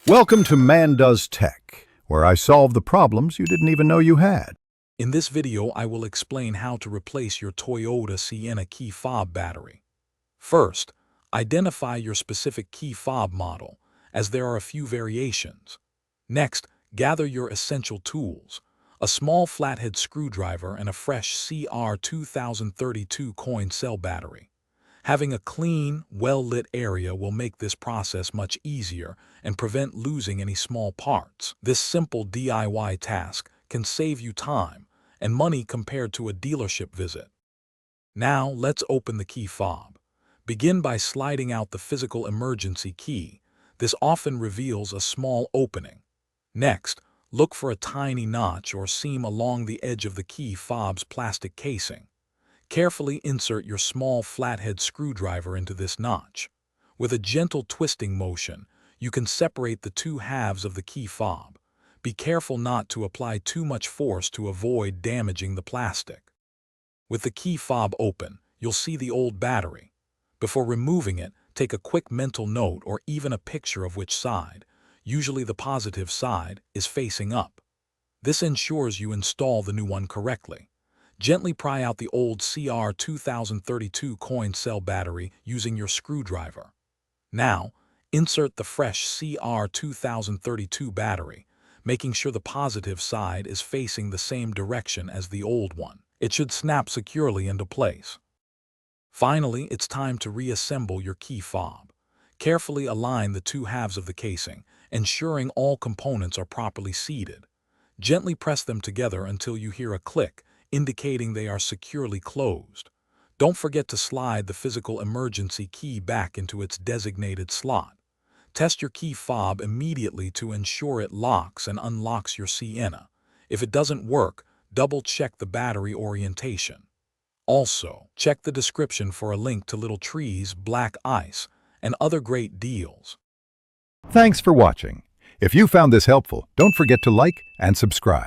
Welcome to Man Does Tech, where I solve the problems you didn't even know you had. In this video, I will explain how to replace your Toyota Sienna key fob battery. First, identify your specific key fob model, as there are a few variations. Next, gather your essential tools, a small flathead screwdriver and a fresh CR2032 coin cell battery. Having a clean, well-lit area will make this process much easier and prevent losing any small parts. This simple DIY task can save you time and money compared to a dealership visit. Now, let's open the key fob. Begin by sliding out the physical emergency key. This often reveals a small opening. Next, look for a tiny notch or seam along the edge of the key fob's plastic casing. Carefully insert your small flathead screwdriver into this notch. With a gentle twisting motion, you can separate the two halves of the key fob. Be careful not to apply too much force to avoid damaging the plastic. With the key fob open, you'll see the old battery. Before removing it, take a quick mental note or even a picture of which side, usually the positive side, is facing up. This ensures you install the new one correctly. Gently pry out the old CR2032 coin cell battery using your screwdriver. Now, insert the fresh CR2032 battery, making sure the positive side is facing the same direction as the old one. It should snap securely into place. Finally, it's time to reassemble your key fob. Carefully align the two halves of the casing, ensuring all components are properly seated. Gently press them together until you hear a click, indicating they are securely closed. Don't forget to slide the physical emergency key back into its designated slot. Test your key fob immediately to ensure it locks and unlocks your Sienna. If it doesn't work, double-check the battery orientation. Also, check the description for a link to little trees, black ice, and other great deals. Thanks for watching. If you found this helpful, don't forget to like and subscribe.